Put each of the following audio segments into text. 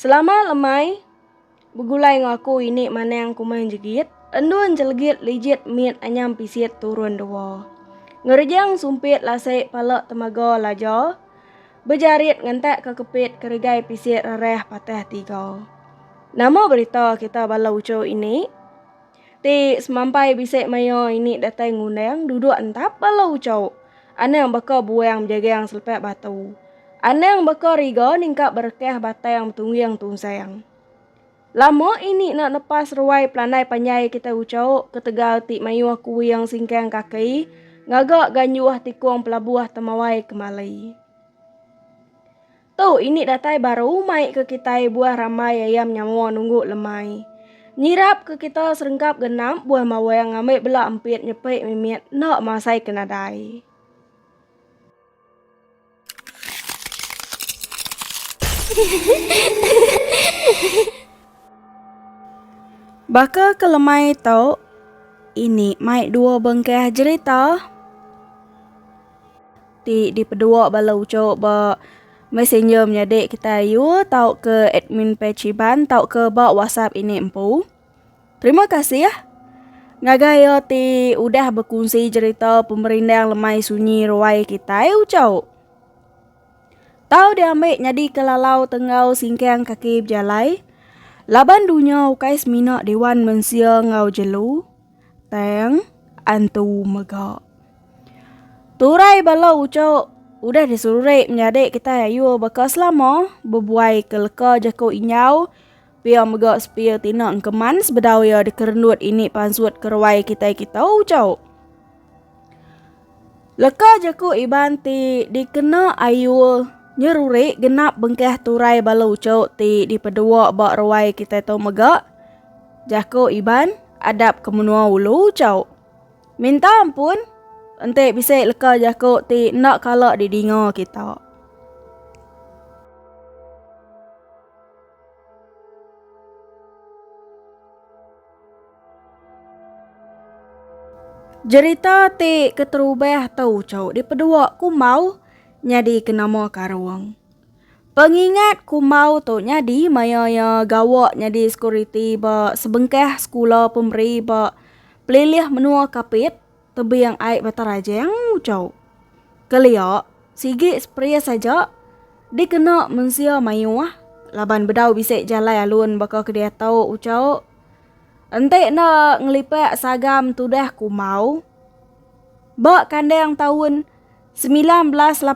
Selama lemai, begulai ngaku ini mana yang kumain jegit, endun jelegit lijit miet anyam pisit turun dewa. Ngerjang sumpit lasek palak temaga lajo, bejarit ngantek kekepit keregai pisit rareh patah tiga. Nama berita kita balau uco ini, ti semampai bisik mayo ini datai ngundang duduk entap balau uco. Ane yang baka buang jaga yang selepek batu. Ane yang baka riga ningkap berkeh batai yang tunggu yang tunsayang. Lama ini nak lepas ruai pelandai panjai kita ucau ketegal ti mayu aku yang singkang kaki ngagak ganyuah tikung pelabuah temawai kemalai. Tu ini datai baru mai ke kita buah ramai ayam nyawa nunggu lemai. Nyirap ke kita serengkap genam buah mawang ngambil bela empit nyepek mimiet nak masai kenadai. Baka kelemai tau ini mai dua bengkeh cerita di pedua balau cok ba messenger menyadek kita yu tau ke admin Pechiban tau ke ba WhatsApp ini empu. Terima kasih ya. Ngagayo ti udah berkongsi cerita pemerintah yang lemai sunyi ruai kita yu cok. Tau dia ambil nyadi kelalau tengau singkang kaki berjalai. Laban dunia ukai semina dewan mensia ngau jelu. Teng antu mega. Turai balau ucok. Udah disuruh menyadek kita ayu bekas lama. Berbuai ke leka jako inyau. Biar mega sepia tina engkeman sebedau ya dikerendut ini pansuat keruai kita ucok. Leka jako iban ti dikena ayu nyeruri genap bengkeh turai balau ucok ti di pedua bak ruai kita tu mega. Jako iban adap kemenua ulu ucok. Minta ampun. Ente bisa leka jako ti nak kalak di dinga kita. Cerita ti keterubah tau ucok di pedua ku mau nyadi kenama karuang. Pengingat ku mau tu nyadi maya gawak nyadi security ba sebengkeh sekolah pemberi ba pelilih menua kapit tebi yang aik bataraja yang ucau. Keliak sigi spray saja dikena mensia mayuah laban bedau bisik jalai alun bakal kedia tau ucau. Ente nak ngelipek sagam tudah ku mau. Bak kandang tahun 1982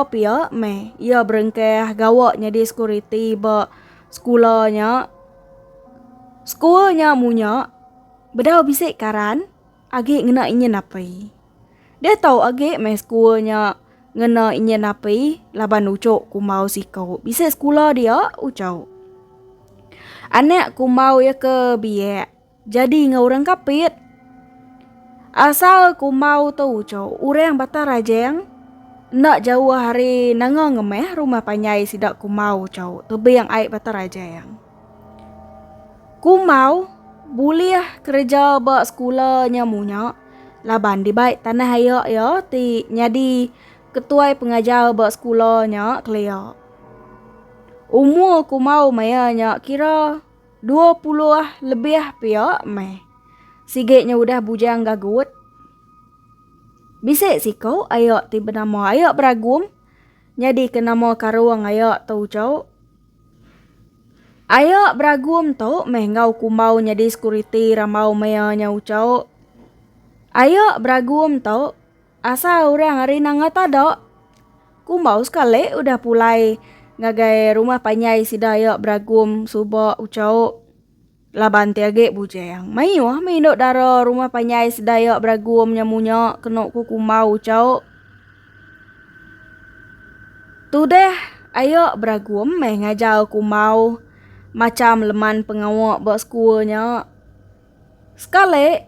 pia meh ia berengkeh gawaknya di security ba sekolahnya munya bedau bisik karan agi ngena ingin apai. Dia tahu agi meh sekolahnya ngena ingin apai laban ucok ku mau sikau bisik sekolah dia ucau. Anak ku mau ya ke biak jadi ngaurang kapit. Asal ku mau tu ucau urang bata rajang nak jauh hari nanga ngemeh rumah panyai sidak ku mau ucau tebi yang aik bata rajang. Ku mau buliah kerja bak sekolahnya munya laban di baik tanah ayak ya ti nyadi ketua pengajar bak sekolahnya kelia. Umur ku mau mayanya kira 20 lebih pia meh. Sigitnya udah bujang gagut. Bisik si kau ayak ti bernama ayak beragum. Jadi ke nama karuang ayak tau cau. Ayak beragum tu meh ngau ku mau nyadi security ramau mayanya ucau. Ayak beragum tu asa orang hari nangat ada. Ku mau sekali udah pulai ngagai rumah panyai sida ayak beragum subak ucau. Laban tiage bujang. Mayuah minuk dara rumah panyai sida ayak beragum nyamunya kena ku mau ucau. Tudeh ayak beragum meh ngajau ku mau macam leman pengawak bak sekolahnya. Sekali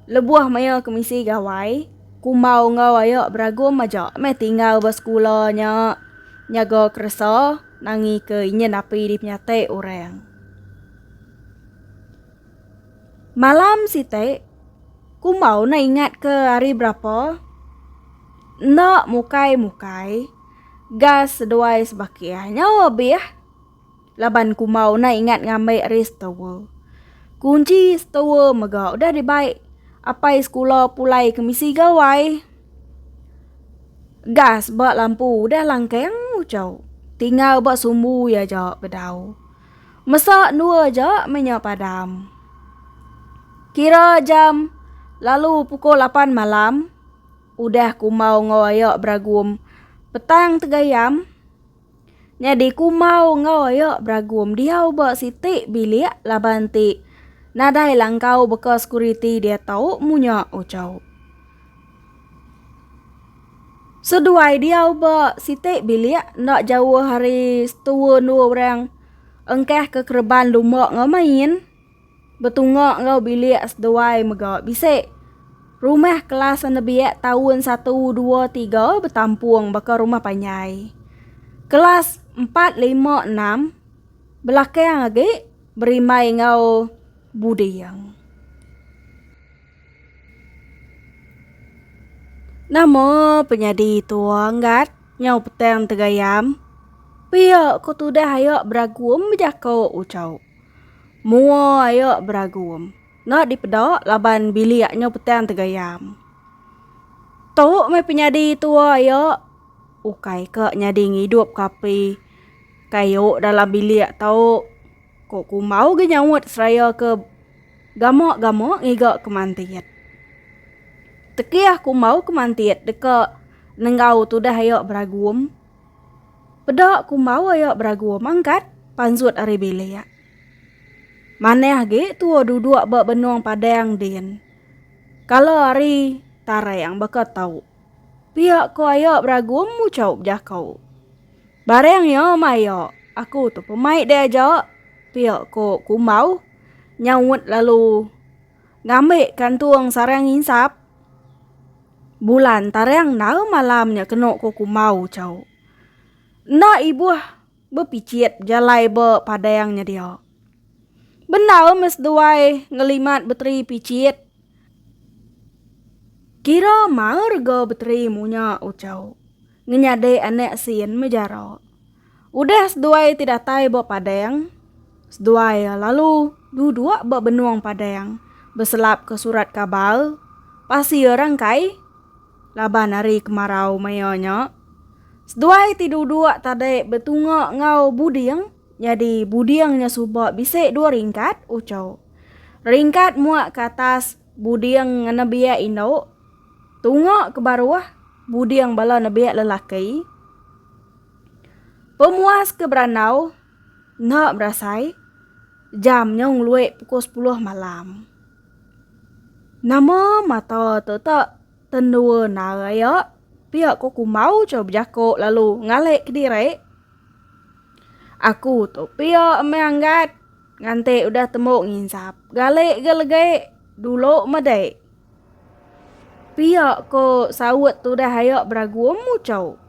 lebuah maya komisi gawai ku mau ngau ayak beragum aja meh tinggal bak sekolahnya nyaga keresa nangi ke ingin api di penyate orang. Malam site ku mau na ingat ke hari berapa nak mukai gas seduai sebakiah nyawa biah Laban ku mau na ingat ngambil restower. Kunci stower mega udah dibaik. Apai sekolah pulai ke misi gawai. Gas bak lampu udah langkeng ucau. Tinggal bak sumbu ya jok bedau. Masak nua jok minyak padam. Kira jam lalu pukul 8 malam. Udah ku mau ngoyok beragum petang tegayam. Jadi ku mau ngoyok beragum dia bak sitik bilik laban ti. Nadai langkau bekas security dia tahu munya ucau. Seduai dia ubah sitik bilik nak jauh hari setua dua orang. Engkah ke kerban lumak ngamain. Betungak ngau bilik seduai megak bisik. Rumah kelas nebiak tahun 1, 2, 3 bertampuang bakal rumah panyai. Kelas 4, 5, 6 belakang lagi berimai ngau budiang. Nama penyadi tua anggat nyau petang tegayam. Pia ko tu dah ayo beragum berjakau ucau. Mua ayo beragum. Nak dipedok laban bilik nyau petang tegayam. Tok mai penyadi tua ayo. Ukai ke nyadi ngidup kapi. Kayo dalam bilik tau. Kok ku mau ke nyawut seraya ke gamok-gamok ngigak kemantiat. Teki aku mau kemantiat deka nenggau tu dah ayo beragum. Pedak ku mau ayo beragum angkat pansut ari bilik. Maneh ge tua duduk bak benuang padang din. Kalau ari tarayang baka tau. Pihak ko ayo beragum mucau jakau. Bareng yo mayo. Aku tu pemain dia aja. Pihak ko ku mau nyawut lalu ngambil kantuang sarang insap. Bulan tarang nau malamnya kena ko ku mau cau. Na ibu berpicit jalai be padayangnya dia. Benar mes duai ngelimat beteri picit. Kira mau rega beteri munya ucau. Ngenyade anak sin mejaro. Udah seduai tidak tai be padayang. Seduai lalu duduk be benuang padayang. Berselap ke surat kabar. Pasi orang kai. Laban hari kemarau mayonya. Seduai tidur dua tadi betungak ngau budiang. Jadi budiangnya subak bisik 2 ringkat ucau. Ringkat muak ke atas budiang nabiak indau. Tungak ke bawah budiang bala nabiak lelaki. Pemuas ke beranau. Nak berasai. Jamnya ngluik pukul 10 malam. Nama mata tetap tendua naraya. Pihak ko ku mau coba jakok lalu ngalek ke diri. Aku tu pihak meanggat. Ngante udah temuk nginsap. Galek gelegek. Dulu medek. Pihak ko sawut tu dah ayak beragum mucau.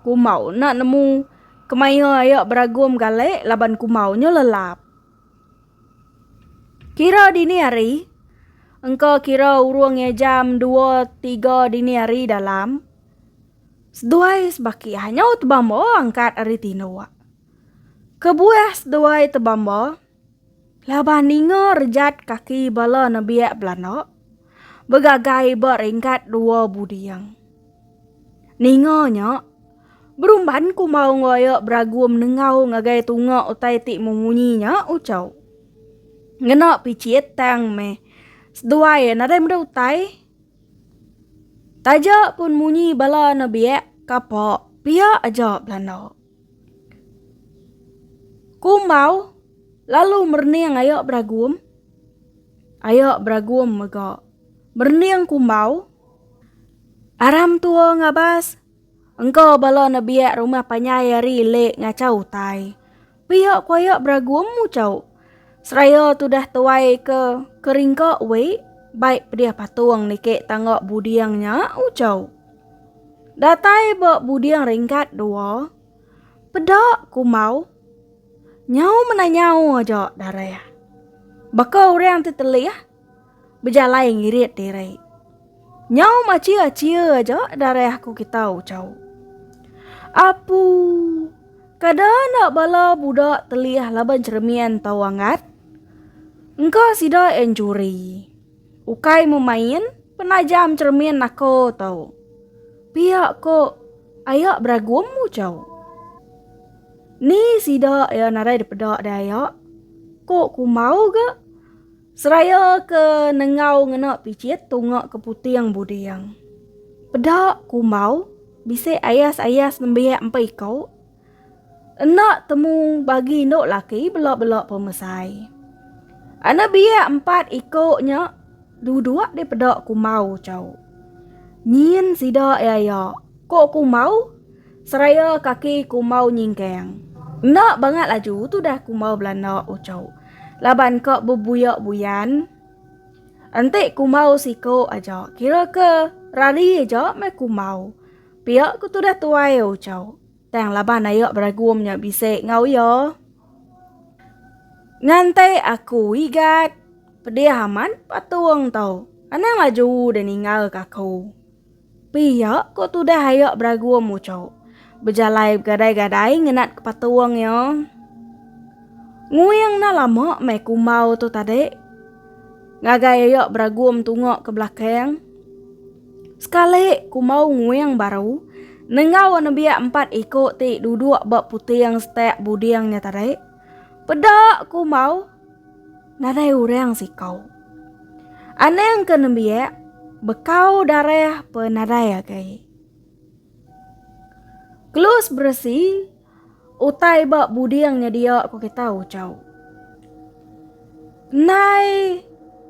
Ku mau nak nemu kemaya ayak beragum galek laban ku maunya lelap. Kira dini hari. Engkau kira urungnya jam 2, 3 dini hari dalam. Seduai sebaki hanya tebambo angkat hari tinoa. Kebuah seduai tebambo. Laban ninga rejat kaki bala nabiak belano. Begagai beringkat 2 budiang. Ningonya. Berumban ku mau ngoyok beragum nengau ngagai tungak utai tik memunyinya ucau. Ngenak picit tang me. Seduai nadai mda utai. Tajak pun munyi bala nabiak kapok. Pia aja belano. Ku mau. Lalu merniang ayok beragum. Ayok beragum megak. Berniang ku mau. Aram tua ngabas. Engkau bala nabiak rumah panyayari lek ngacau tai. Pihak ku ayok beragum mucau. Seraya tu dah tuai ke keringkak we. Baik pedia patuang nikek tanggak budiangnya ucau. Datai bak budiang ringkat 2. Pedak ku mau. Nyau menanyau aja darah. Bakal orang titeli ya. Berjalai ngirit diri. Nyau macia-cia aja darah aku kita ucau. Apu. Kadang nak bala budak telih laban cermian tau angat. Engkau sida encuri. Ukai memain penajam cermin aku tau. Pihak ko ayak beragum mu cau. Ni sida ya narai depedak daya. Kok ku mau ke? Seraya ke nengau ngena picit tungak ke putiang budiang. Pedak ku mau bisa ayas-ayas nembiak empai kau. Enak temu bagi nok laki belak-belak pemesai. Ana biak 4 ikutnya dua-dua di pedak ku mau cau. Nyin sida ya. Kok ku mau? Seraya kaki ku mau nyingkeng. Nak banget laju tu dah ku mau belanda ucau. Laban kok berbuyak-buyan. Ante ku mau siko aja. Kira ke rari aja me ku mau. Piak ku tu dah tuai ucau. Tang laban ayak beragumnya bisa ngau ya. Ngantai aku igat. Pediaman patuang tau. Anang laju dan ingal kaku. Piak ku tu dah ayak beragum ucau. Berjalai gadai-gadai ngenat kepatuang ya. Nguyang na lama me ku mau tu tadi. Ngagai ayak beragum tungok ke belakang. Sekali ku mau nguyang baru. Nengau nabiak 4 ikut ti duduk bak putiang stek budiangnya tadi. Pedak ku mau. Nadai urang si kau. Aneng ke nabiak. Bekau darah penadai agai. Kelus bersih. Utai bak budiangnya dia aku kita ucau. Nai.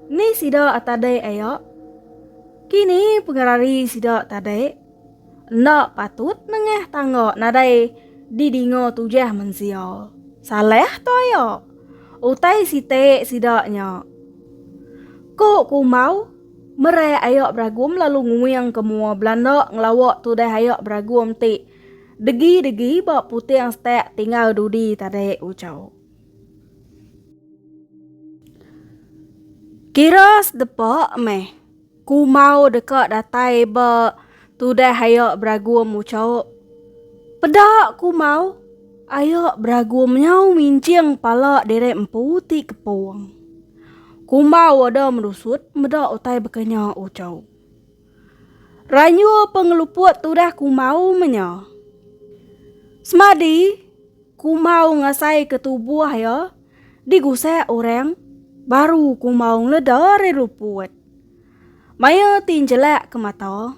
Ni sida atadai ayak. Kini pengarari sida tadai. Nak patut nengeh tangok nadai didingo tujah mensio. Saleh to ayak. Utai site sidaknya. Kok ku mau? Merai ayak beragum lalu nguyang kemua Belanda ngelawak tu dah ayak beragum ti. Degi-degi bak putih yang stek tinggal dudi tadi ucau. Kira sedepak meh. Ku mau dekat datai bak tu dah ayak beragum ucau. Pedak ku mau. Ayak beragum nyau mincing pala derek empu ti kepuang. Ku mau ada merusut medak utai bekenya ucau. Ranyu pengeluput tu dah ku mau menya. Semadi ku mau ngasai ke tubuh ya. Digusek orang baru ku mau ngeledari luput. Maya tinjelek ke mata.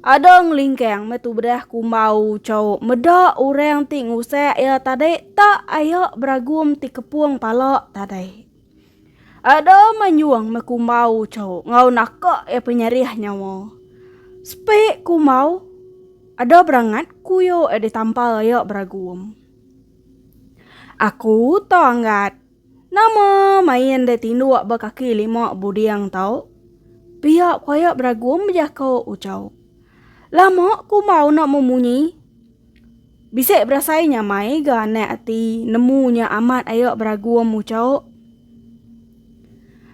Ada ngelingkeng metu bedah ku mau cau medak orang ti ngusek ya tadi tak ayak beragum ti kepuang palak tadi. Ada manyuang me ku mau cau ngau nakak ya penyarih nyawa. Spek ku mau ada berangat kuyo di tampal ayak beragum. Aku tanggat. Nama main de tinduk bekaki 5 budiang tau. Pihak ayak beragum berjakau ucau. Lama ku mau nak memunyi. Bisik berasai nyamai ga nek ati nemunya amat ayak beragum ucau.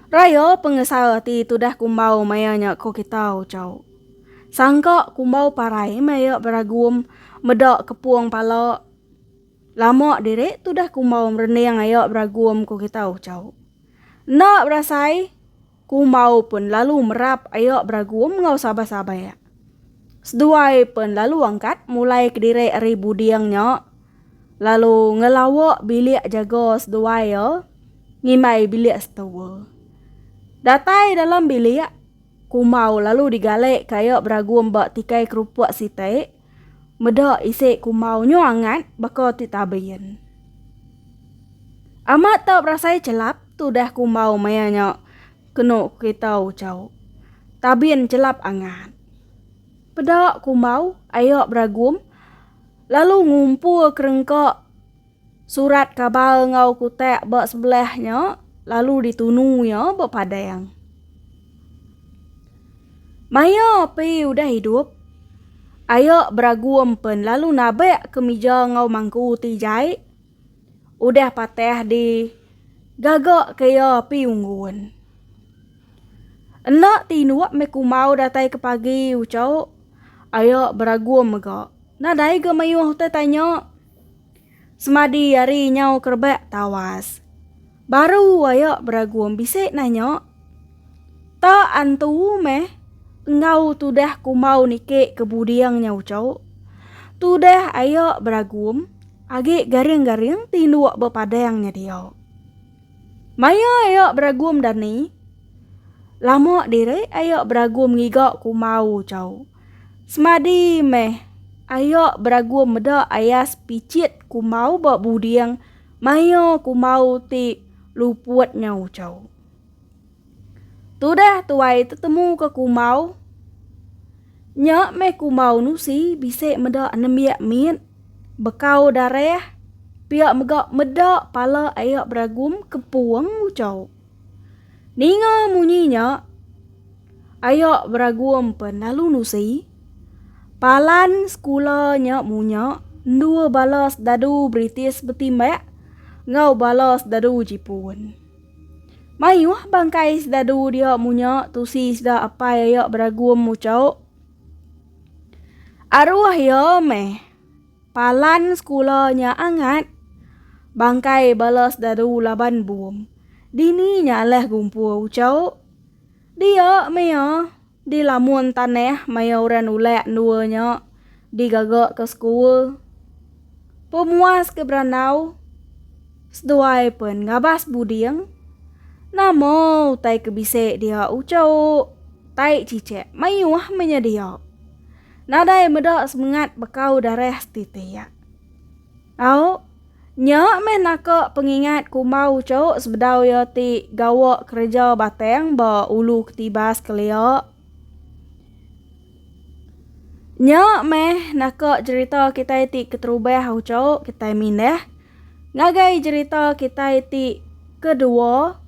Raya pengesal ti tu dah ku mau mayanya ko kita ucau. Sangka ku mau parai mayak beragum medak kepuang pala. Lama direk tu dah ku mau merenang ayak beragum ko kita ucau. Nak berasai ku mau pun lalu merap ayak beragum ngau sabar-sabar ya. Seduai pun lalu angkat mulai ke direk ribu diangnya. Lalu ngelawak bilik jaga seduai ya. Ngimai bilik setua. Datai dalam bilik. Ku mau lalu digalek kayak beragum bak tikai kerupuk sitai. Medak isik ku mau nyuangat baka titabayan. Amat tak berasai celap tu dah ku mau mayanya kena kita ucau. Tabien celap angat. Pedak ku mau ayak beragum. Lalu ngumpul kerengkak surat kabar ngau kutek bak sebelahnya. Lalu ditunu ya bak padang. Maya pi udah hidup. Ayak beragum pun lalu nabek ke meja ngau mangku tijai. Udah patah di gagak kaya pi unggun. Enak tinuak me ku mau datai ke pagi ucau. Ayak beragum megak. Nadai ke mayuh te tanya. Semadi hari nyau kerbek tawas. Baru ayo beragum bisik nanya. Ta antu meh, engau tudah kumau nike kebudiang nyau cau. Tudah ayo beragum, agak garing-garing tinduak bepadangnya dia. Maya ayo beragum dani. Lama diri ayo beragum ngigak kumau cau. Semadi meh, ayo beragum meda ayas picit kumau bak budiang. Maya kumau ti luput nyau cau. Tudah tuai tetemu ke kumau. Nyak meh kumau nusi bisik meda anembiak mit. Bekau darah. Piak megak medak pala ayak beragum kepuang ucau. Ninga munyinya. Ayak beragum penalu nusi. Palan sekulanya munya. Dua balas dadu British betimbak. Ngau balas dadu Jepun. Mayuh bangkai sedadu dia munya. Tusi sida apa ayak beragum ucau. Arwah ya meh. Palan sekulanya angat. Bangkai balas dadu laban buam. Dini nyaleh gumpu ucau. Dia mea. Di lamun taneh maya orang ulek nuanya. Digagak ke skul. Pemuas ke beranau. Seduai pun ngabas budiang. Namo tai kebisik dia ucau. Tai cicek mayuah menyedia. Nadai medak semangat bekau darah setitiak. Au. Nyak meh nak pengingat kumau cok sebedau ya ti gawak kerja bateng ba ulu ketibas kelia. Nyak meh nak cerita kita ti keterubah cok kita mindah. Ngagai cerita kita ti kedua.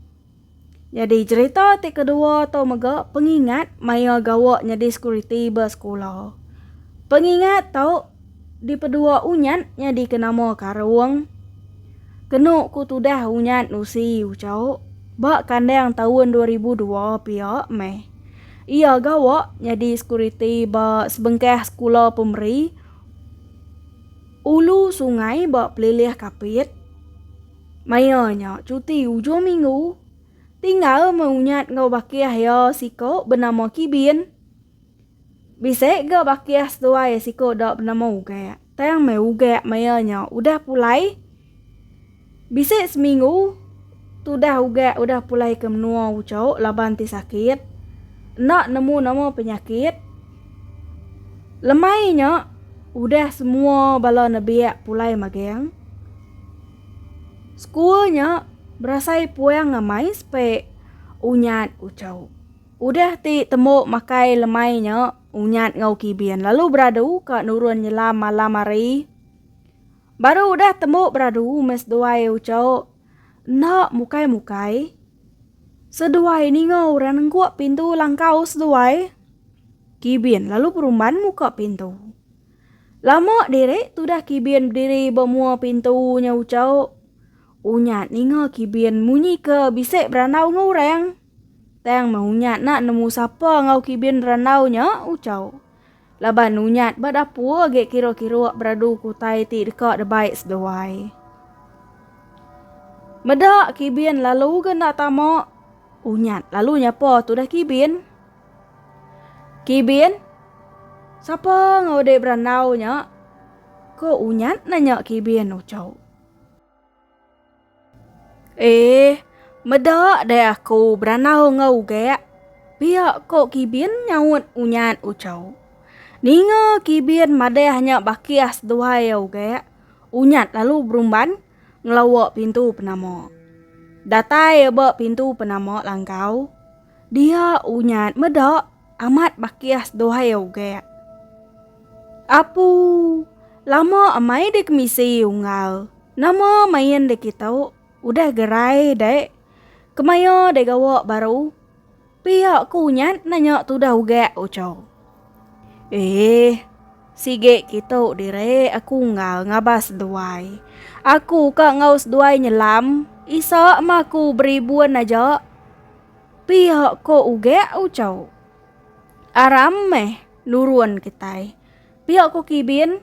Jadi cerita ti kedua tau mega pengingat maya gawak nyadi security ba sekolah. Pengingat tau di pedua unyan nyadi kenama karuang. Kenuk ku tudah unyat nusi ucau. Bak kandang tahun 2002 pihak meh. Ia gawak jadi security bak sebengkah sekolah pemeri. Ulu sungai bak pelilih kapit. Mayanya cuti ujung minggu. Tinggal mengunyat ngau bakiah ya siko bernama Kibin. Bisik ga bakiah setuai siko dak bernama Ugak. Tayang meh Ugak mayanya udah pulai. Bisik seminggu, tudah Ugak udah pulai ke menua ucau laban ti sakit. Nak nemu nama penyakit. Lemainya, udah semua bala nebiak pulai mageng. Sekulnya, berasai puang ngamai sepe unyat ucau. Udah ti temu makai lemainya, unyat ngau Kibin. Lalu beradu ke nurun nyelam malam hari. Baru udah temu beradu mes doai ucau. Nak mukai-mukai. Seduai ni ngau orang kuat pintu langkau seduai. Kibin lalu perumban muka pintu. Lama diri tudah Kibin berdiri bermua pintunya ucau. Unyat ni ngau Kibin munyi ke bisik beranau ngau orang. Tang mahunyat nak nemu siapa ngau Kibin beranaunya ucau. Laban unyat badapu agak kira-kira beradu kutai ti dekat debaik seduai. Medak Kibin lalu ke nak tamak. Unyat lalu nyapa tu dah Kibin. Kibin? Siapa ngau dek beranaunya? Ko unyat nanya Kibin ucau. Medak dek aku beranau ngau gak. Biak ko Kibin nyaut unyat ucau. Ninga Kibin madai hanya bakiah seduai ya uga. Unyat lalu berumban ngelawak pintu penama. Datai bak pintu penama langkau. Dia unyat medak amat bakiah seduai ya uga. Apu lama amai dek misi unggal. Nama main dek kita udah gerai dek. Kemaya dek gawak baru. Pihak ku unyat nanya tu dah uga ucau. Sige kita dire aku ngabas duai. Aku ka ngau seduai nyelam. Isa maku beribuan aja. Pihak ko uga ucau. Aram meh nurun kitai. Pihak ko Kibin.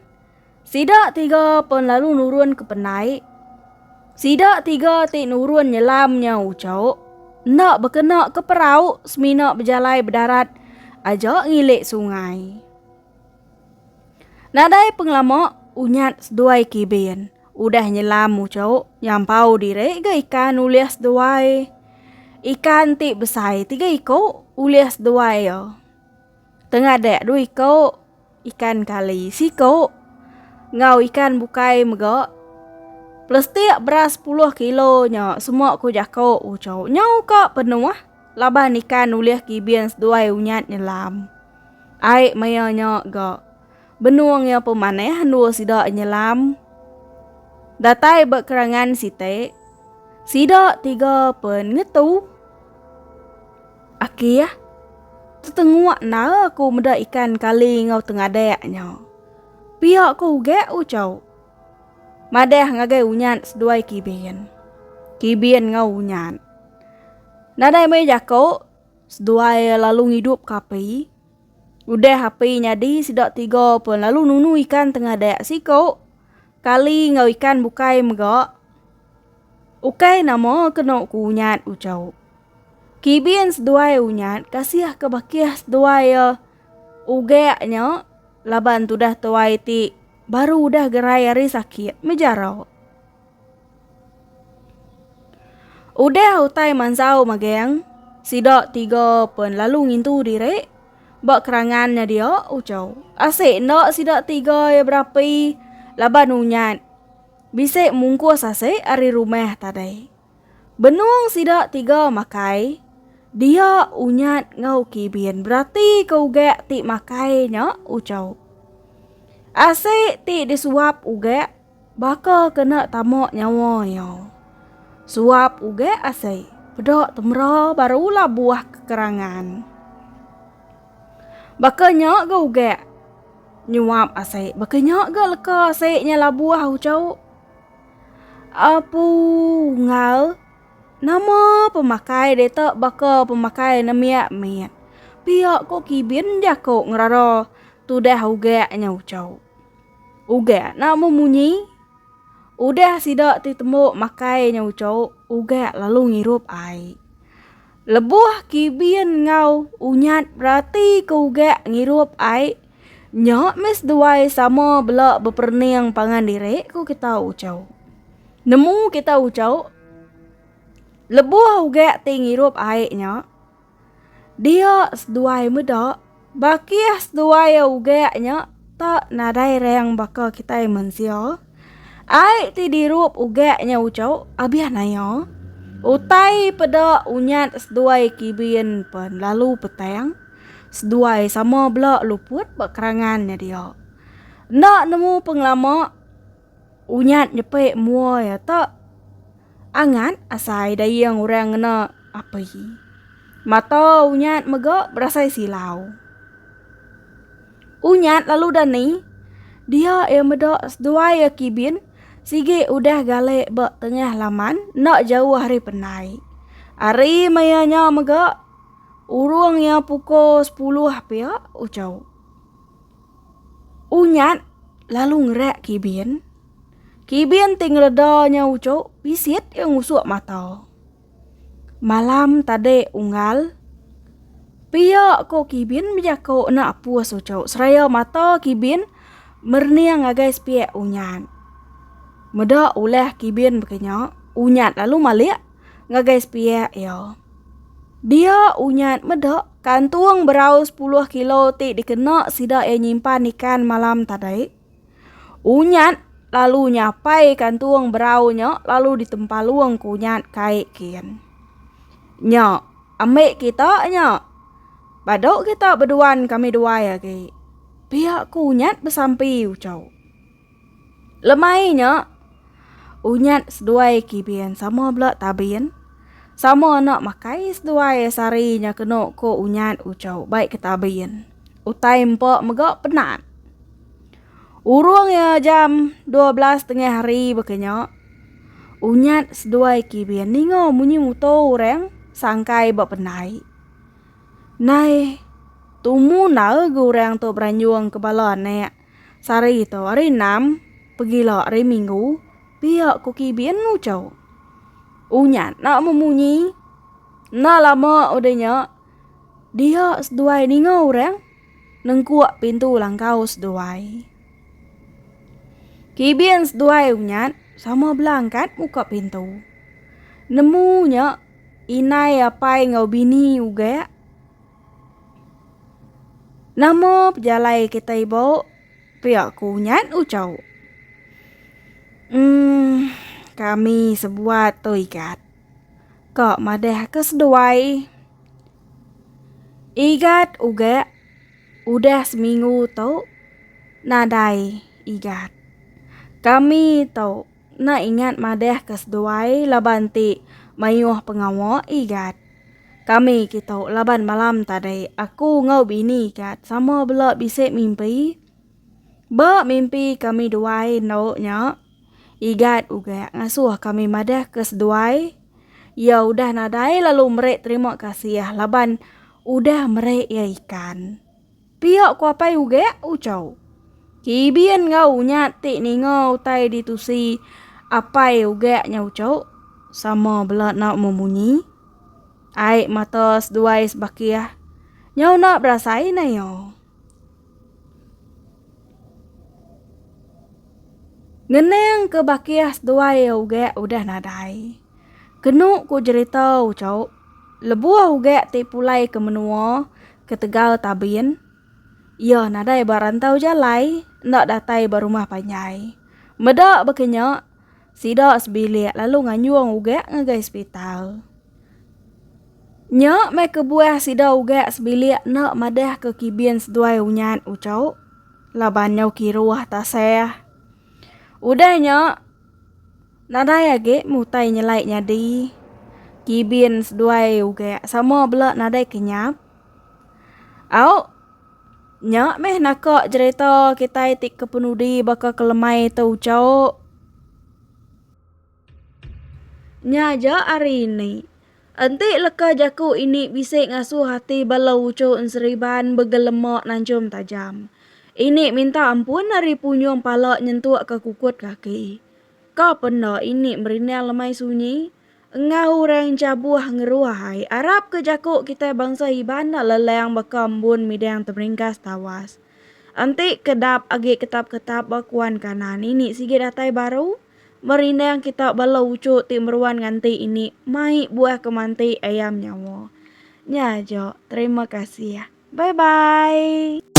Sida tiga pun lalu nurun ke penai. Sida tiga ti nurun nyelamnya ucau. Nak berkena ke perahu semina berjalai berdarat. Aja ngilik sungai. Nadai penglama unyat seduai kibin. Udah nyelam ucau. Nyampau diri ke ikan ulias seduai. Ikan ti besai 3 iko ulias 2 ya. Tengah dek 2 iko ikan kali siko. Ngau ikan bukai megak. Plastik beras 10 kilo nya semua ku jako ucau. Nyau ka penuh laban ikan ulias kibian 2 unyat nyelam. Ai maya nya ga. Benuang ya pemaneh handu sida nyelam. Datai berkerangan site. Sida 3 pen ngetu. Aki ya. Tetengua na aku meda ikan kali ngau tengah deknya. Pihak ku gek ucau. Madeh ngagai unyan seduai kibien. Kibien ngau unyan. Nadai mai jako seduai lalu hidup kapi. Udah hapi nyadi sidak 3 pun lalu nunu ikan tengah dek siko. Kali ngau ikan bukai megak. Ukai nama kena ku unyan ucau. Kibien seduai unyat kasih kebakiah seduai ugeknya laban tudah tuai ti baru udah gerai hari sakit mejarau. Udah utai mansau mageng sidok 3 pun lalu ngintu diri bak kerangannya dia ucau. Asik nak sidok 3 ya berapi laban unyat. Bisik mungkus asik hari rumah tadai. Benung sidok 3 makai. Dia unyat ngau kibien berarti kau gek ti makainya ucau. Asik ti disuap ugek baka kena tamok nyawa yo. Suap ugek asik pedok temra barulah buah kekerangan. Baka nyok ga ugek nyuap asik baka nyok ga leka asiknya lah buah ucau. Apu ngal nama pemakai deta baka pemakai namiak-miak. Pihak ko kibin jako ngeraro tudah ugeknya ucau. Ugek nak memunyi. Udah sidak ditemu makainya ucau. Ugek lalu ngirup ai. Lebuh kibin ngau unyat berarti ke ugek ngirup ai. Nyok mes 2 sama belak berperniang pangan diri ko kita ucau. Nemu kita ucau. Lebuh ugek tingirup aiknya. Dia seduai medak. Bakiah seduai ugeknya. Tak nadai reng baka kita manusia. Aik ti dirup ugeknya ucau. Abiah nayo. Utai pada unyat seduai kibien pun. Lalu petang. Seduai sama belak luput berkerangannya dia. Nak nemu penglama. Unyat nyepek mua ya tak. Angan asai dari yang orang kena apa ini. Mata unyat megak berasai silau. Unyat lalu dani. Dia yang medak seduai ya kibin. Sige udah galek bak tengah laman. Nak jauh hari penai. Hari mayanya megak. Urung yang pukul 10 pia ucau. Unyat lalu ngerek kibin. Kibien tinggal redanya ucau, bisit yang usuk mata. Malam tade unggal. Pia ko kibien menjako nak puas ucau. Seraya mata kibien merniang agais pia unyan. Meda oleh kibien bekenya. Unyat lalu malik ngagais pia ya. Dia unyat meda kantung berau 10 kilo ti dikena sida yang nyimpan ikan malam tade. Unyat lalu nyapai kantung beraunya lalu ditempaluang kunyat kai kian. Nya, ambek kita nya. Badok kita berduaan kami 2 ya ke. Pihak kunyat bersampi ucau. Lemainya unyat seduai kibien sama belak tabien. Sama nak makai seduai sarinya kena ko unyat ucau baik ketabien. Utai empok megak penat. Urung ya jam 12 tengah hari bekenya. Unyat seduai kibien ningo munyi muto orang sangkai berpenai. Nai tumu na orang tu beranjuang ke balon nek. Sari itu hari 6, pergilah hari Minggu, pihak koki bian ngucau. Unyat nak memunyi, nak lama udahnya, dia seduai ninga orang, nengkuak pintu langkau seduai. Kibian seduai unyat, sama belangkat muka pintu. Nemunya, inai apai ngau bini uga. Nama pejalai kita ibu, pihak kunyat ucau. Kami sebuat tu ikat. Kok madah keseduai. Ikat uga, udah seminggu tu, nadai ikat. Kami tahu na ingat madah keseduai labanti mayuh pengawa ikat. Kami kita laban malam tadi aku ngau bini ikat sama belak bisik mimpi. Ba mimpi kami duai nya ikat uga ngasuh kami madah keseduai. Ya udah nadai lalu merek terima kasih laban udah merek ya ikan. Pihak ku apa uga ucau. Kibian ngau nyati ni ngau tai ditusi apa uga nyaucau sama belak nak memunyi. Ai matos duai sebakiah. Nyau nak berasai na yo. Ngeneng ke bakiah duai uga udah nadai. Kenuk ku cerita ucau. Lebuah uga tipulai ke menua ke Tegal Tabin. Ya nadai barantau jalai, nak datai barumah panjai. Medak bekenya, sidak sebilik lalu nganyuang uga ngagai hospital. Nya me kebuah sidak uga sebilik nak madah ke kibian seduai unyat ucau. Laban nyau kiruah taseh. Udahnya, nadai age mutai nyelai nyadi. Kibian seduai uga sama belak nadai kenyap. Au nya meh nakak cerita kita itik kepenudi baka kelemai tau cau. Nya aja hari ini. Antik leka jaku ini bisik ngasuh hati balau ucu enseriban begelemak nancum tajam. Ini minta ampun hari punyong palak nyentuak ke kukut kaki. Kau pernah ini merina lemai sunyi? Engau orang cabuah ngeruahai. Arab ke jakuk kita bangsa hibana leleng bakambun midang terringkas tawas. Antik kedap agi ketap-ketap bakuan kanan ini sige datai baru. Merindang kita balau ucu timruan nganti ini. Mai buah kemanti ayam nyawa. Nyajo, terima kasih ya. Bye-bye.